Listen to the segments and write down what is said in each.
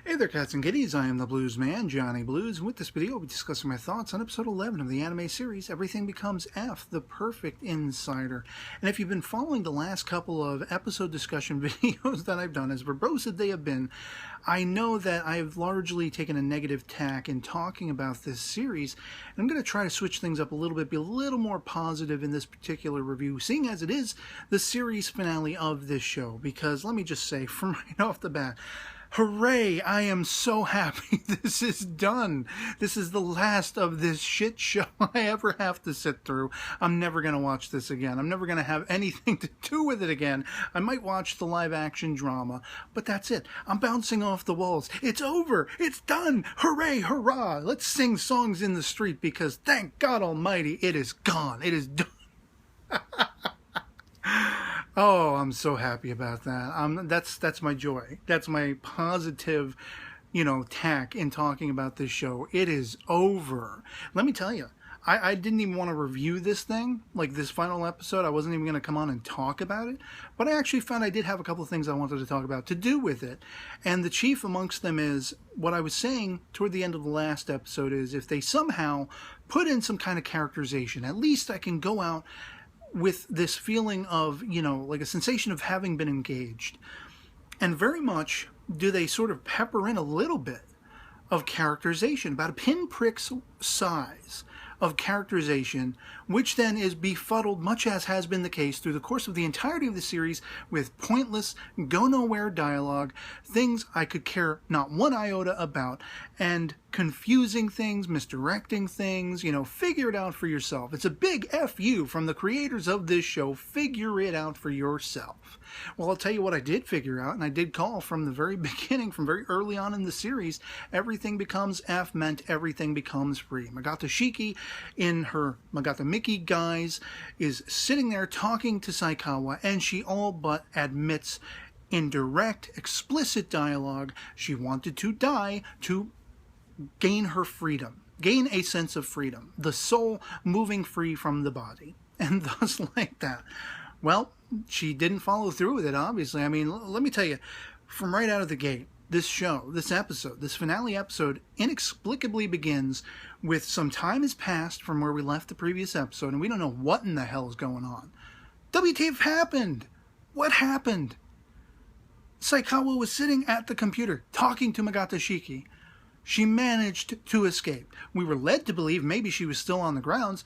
Hey there, cats and kitties. I am the Blues Man, Johnny Blues, and with this video, I'll be discussing my thoughts on episode 11 of the anime series, Everything Becomes F, The Perfect Insider. And if you've been following the last couple of episode discussion videos that I've done, as verbose as they have been, I know that I've largely taken a negative tack in talking about this series, and I'm going to try to switch things up a little bit, be a little more positive in this particular review, seeing as it is the series finale of this show, because let me just say, from right off the bat, hooray, I am so happy this is done. This is the last of this shit show I ever have to sit through. I'm never going to watch this again. I'm never going to have anything to do with it again. I might watch the live action drama, but that's it. I'm bouncing off the walls. It's over. It's done. Hooray, hurrah. Let's sing songs in the street because thank God Almighty, it is gone. It is done. Oh, I'm so happy about that. That's my joy. That's my positive, tack in talking about this show. It is over. Let me tell you, I didn't even want to review this thing, like this final episode. I wasn't even going to come on and talk about it. But I actually found I did have a couple of things I wanted to talk about to do with it. And the chief amongst them is, what I was saying toward the end of the last episode is, if they somehow put in some kind of characterization, at least I can go out with this feeling of, like a sensation of having been engaged. And very much do they sort of pepper in a little bit of characterization, about a pinprick's size of characterization, which then is befuddled, much as has been the case through the course of the entirety of the series, with pointless, go-nowhere dialogue, things I could care not one iota about, and confusing things, misdirecting things, figure it out for yourself. It's a big F you from the creators of this show. Figure it out for yourself. Well, I'll tell you what I did figure out, and I did call from the very beginning, from very early on in the series, Everything Becomes F meant everything becomes free. Magata Shiki, in her Magata Miki guise, is sitting there talking to Saikawa, and she all but admits in direct, explicit dialogue she wanted to die to gain her freedom, gain a sense of freedom, the soul moving free from the body, and thus like that. Well, she didn't follow through with it, obviously. I mean, let me tell you, from right out of the gate, this show, this episode, this finale episode, inexplicably begins with some time has passed from where we left the previous episode, and we don't know what in the hell is going on. WTF happened? What happened? Saikawa was sitting at the computer, talking to Magata Shiki. She managed to escape. We were led to believe maybe she was still on the grounds.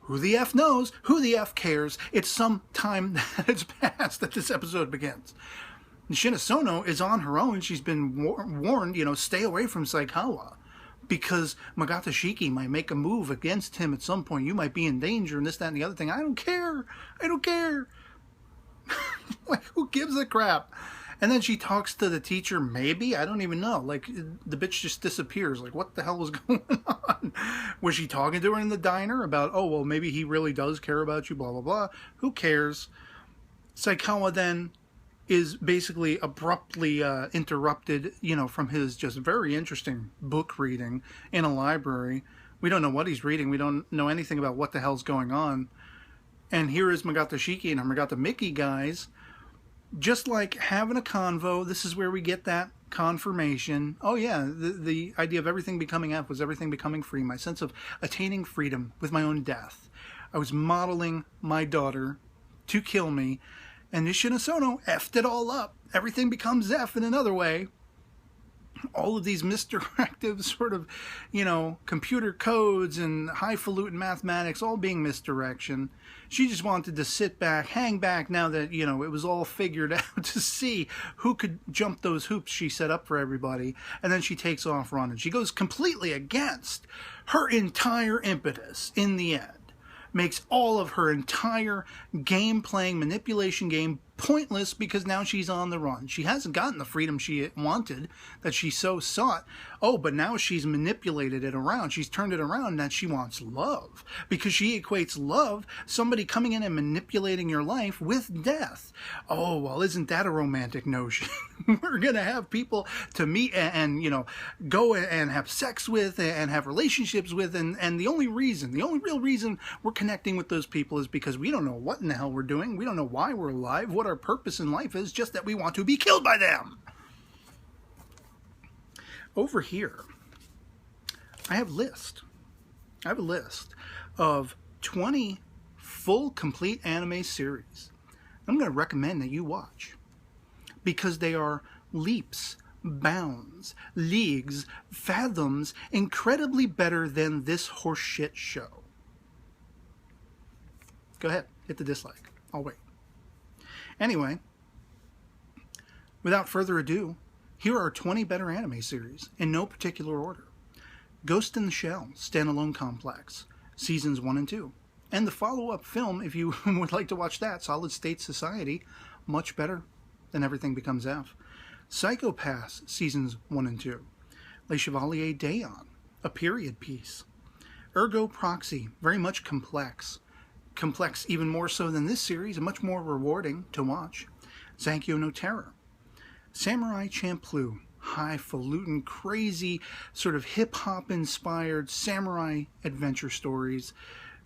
Who the F knows? Who the F cares? It's some time that has passed that this episode begins. Shinasono is on her own. She's been warned, stay away from Saikawa, because Magata Shiki might make a move against him at some point. You might be in danger and this, that, and the other thing. I don't care. I don't care. Like, who gives a crap? And then she talks to the teacher, maybe? I don't even know. Like, the bitch just disappears. Like, what the hell was going on? Was she talking to her in the diner about, oh, well, maybe he really does care about you, blah, blah, blah. Who cares? Saikawa then is basically abruptly interrupted, from his just very interesting book reading in a library. We don't know what he's reading. We don't know anything about what the hell's going on. And here is Magata Shiki and her Magata Miki guys, just like having a convo. This is where we get that confirmation. Oh yeah, the idea of everything becoming F was everything becoming free. My sense of attaining freedom with my own death. I was modeling my daughter to kill me, and Nishinasono effed it all up. Everything becomes F in another way. All of these misdirective sort of, computer codes and highfalutin mathematics all being misdirection. She just wanted to sit back, hang back now that, it was all figured out, to see who could jump those hoops she set up for everybody. And then she takes off running. She goes completely against her entire impetus in the end. Makes all of her entire game-playing manipulation game pointless because now she's on the run. She hasn't gotten the freedom she wanted, that she so sought. Oh, but now she's manipulated it around. She's turned it around that she wants love, because she equates love, somebody coming in and manipulating your life, with death. Oh, well, isn't that a romantic notion? We're going to have people to meet and go and have sex with and have relationships with, and the only real reason we're connecting with those people is because we don't know what in the hell we're doing. We don't know why we're alive, what our purpose in life is, just that we want to be killed by them. over here, I have a list of 20 full, complete anime series I'm going to recommend that you watch, because they are leaps, bounds, leagues, fathoms, incredibly better than this horseshit show. Go ahead, hit the dislike. I'll wait. Anyway, without further ado, here are 20 better anime series in no particular order. Ghost in the Shell, Standalone Complex, Seasons 1 and 2. And the follow-up film, if you would like to watch that, Solid State Society, much better than Everything Becomes F. Psycho-Pass, Seasons 1 and 2. Les Chevaliers d'Aeon, a period piece. Ergo Proxy, very much complex. Complex even more so than this series, and much more rewarding to watch. Zankyo no Terror. Samurai Champloo, highfalutin, crazy, sort of hip-hop inspired samurai adventure stories,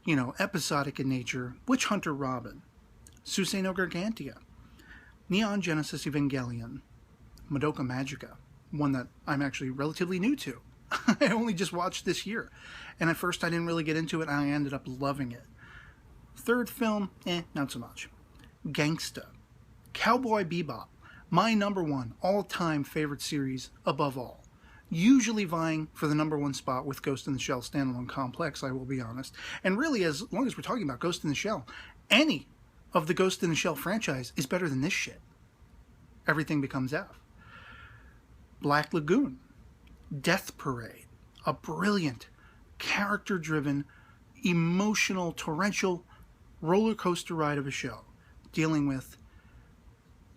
you know, episodic in nature. Witch Hunter Robin. Susei no Gargantia. Neon Genesis Evangelion. Madoka Magica, one that I'm actually relatively new to. I only just watched this year, and at first I didn't really get into it, and I ended up loving it. Third film, not so much. Gangsta. Cowboy Bebop, my #1 all-time favorite series above all. Usually vying for the #1 spot with Ghost in the Shell Standalone Complex, I will be honest. And really, as long as we're talking about Ghost in the Shell, any of the Ghost in the Shell franchise is better than this shit. Everything Becomes F. Black Lagoon. Death Parade. A brilliant, character-driven, emotional, torrential roller coaster ride of a show, dealing with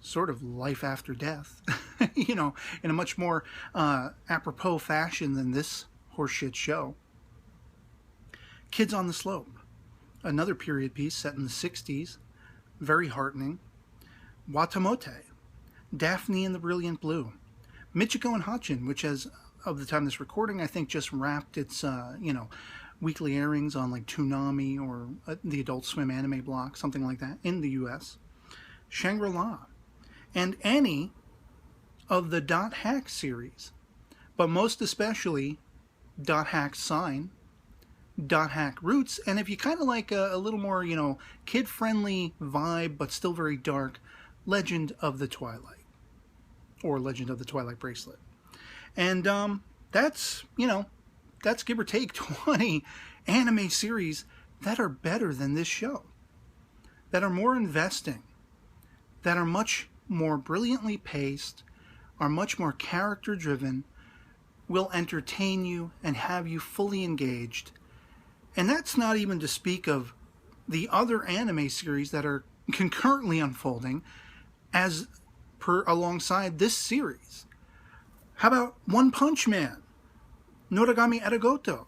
sort of life after death, you know, in a much more apropos fashion than this horseshit show. Kids on the Slope, another period piece set in the 60s, very heartening. Watamote, Daphne and the Brilliant Blue. Michiko and Hatchin, which has, of the time of this recording, I think just wrapped its, you know, weekly airings on like Toonami or the Adult Swim anime block, something like that, in the US. Shangri-La. And any of the Dot Hack series, but most especially Dot Hack Sign, Dot Hack Roots, and if you kind of like a little more, you know, kid-friendly vibe, but still very dark, Legend of the Twilight, or Legend of the Twilight Bracelet. And that's, you know, that's give or take 20 anime series that are better than this show, that are more investing, that are much more brilliantly paced, are much more character-driven, will entertain you and have you fully engaged. And that's not even to speak of the other anime series that are concurrently unfolding alongside this series. How about One Punch Man, Noragami Arigoto,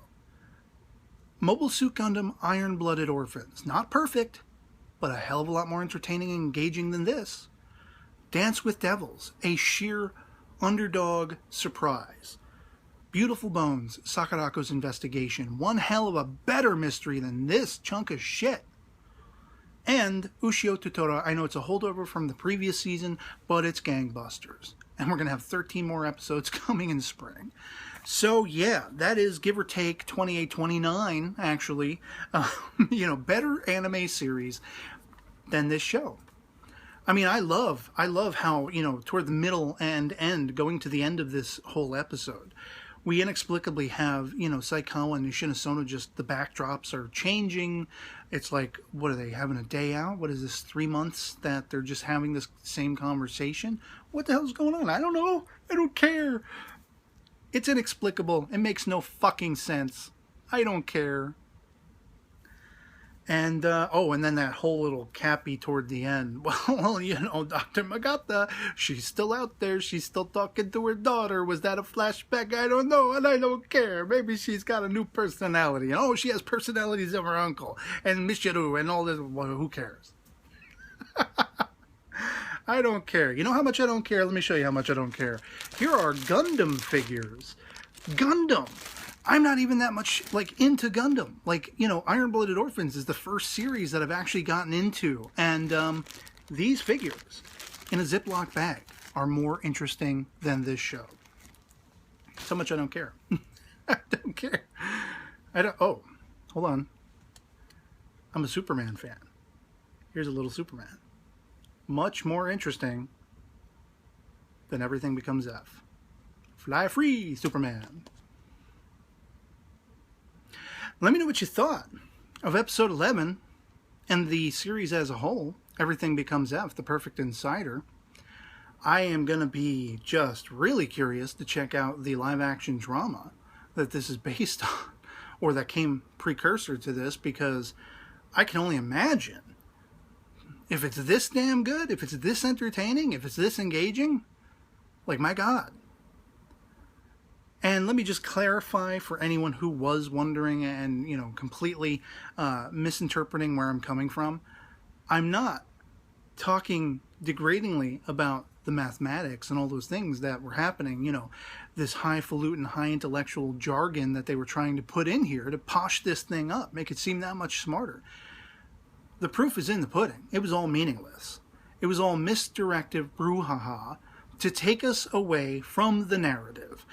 Mobile Suit Gundam Iron-Blooded Orphans. Not perfect, but a hell of a lot more entertaining and engaging than this. Dance with Devils, a sheer underdog surprise. Beautiful Bones, Sakurako's Investigation, one hell of a better mystery than this chunk of shit. And Ushio Totoro, I know it's a holdover from the previous season, but it's gangbusters. And we're going to have 13 more episodes coming in spring. So yeah, that is give or take 28, 29, actually, you know, better anime series than this show. I mean, I love how, you know, toward the middle and end, going to the end of this whole episode, we inexplicably have, you know, Saikawa and Nishina Sono, just the backdrops are changing. It's like, what are they, having a day out? What is this, 3 months that they're just having this same conversation? What the hell's going on? I don't know. I don't care. It's inexplicable. It makes no fucking sense. I don't care. And, and then that whole little cappy toward the end. Well, you know, Dr. Magata, she's still out there. She's still talking to her daughter. Was that a flashback? I don't know, and I don't care. Maybe she's got a new personality. And, she has personalities of her uncle. And Mishiru and all this. Well, who cares? I don't care. You know how much I don't care? Let me show you how much I don't care. Here are Gundam figures. Gundam. I'm not even that much, like, into Gundam. Like, you know, Iron-Blooded Orphans is the first series that I've actually gotten into. And these figures in a Ziploc bag are more interesting than this show. so much I don't care. I don't care. I don't. Oh, hold on. I'm a Superman fan. Here's a little Superman. Much more interesting than Everything Becomes F. Fly free, Superman. Let me know what you thought of episode 11 and the series as a whole, Everything Becomes F, The Perfect Insider. I am going to be just really curious to check out the live-action drama that this is based on, or that came precursor to this, because I can only imagine if it's this damn good, if it's this entertaining, if it's this engaging, like, my God. And let me just clarify for anyone who was wondering and, you know, completely misinterpreting where I'm coming from. I'm not talking degradingly about the mathematics and all those things that were happening, you know, this highfalutin, high intellectual jargon that they were trying to put in here to posh this thing up, make it seem that much smarter. The proof is in the pudding. It was all meaningless. It was all misdirective brouhaha to take us away from the narrative.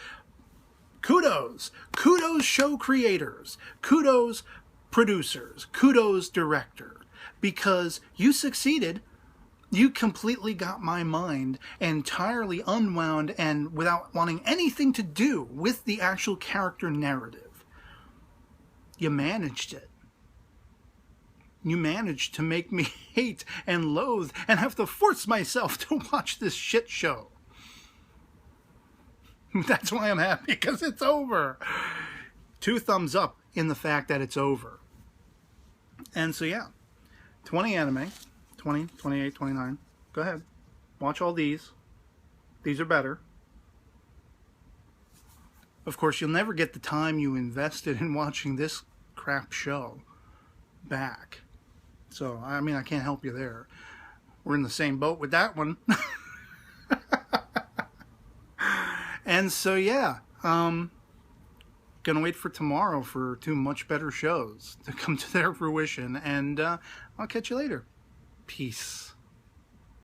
Kudos. Kudos show creators. Kudos producers. Kudos director. Because you succeeded. You completely got my mind entirely unwound and without wanting anything to do with the actual character narrative. You managed it. You managed to make me hate and loathe and have to force myself to watch this shit show. That's why I'm happy, because it's over. 2 thumbs up in the fact that it's over. And so yeah, 20 anime, 20, 28, 29. Go ahead. Watch all these. These are better. Of course, you'll never get the time you invested in watching this crap show back. So, I mean, I can't help you there. We're in the same boat with that one. And so, yeah, gonna wait for tomorrow for 2 much better shows to come to their fruition. And I'll catch you later. Peace.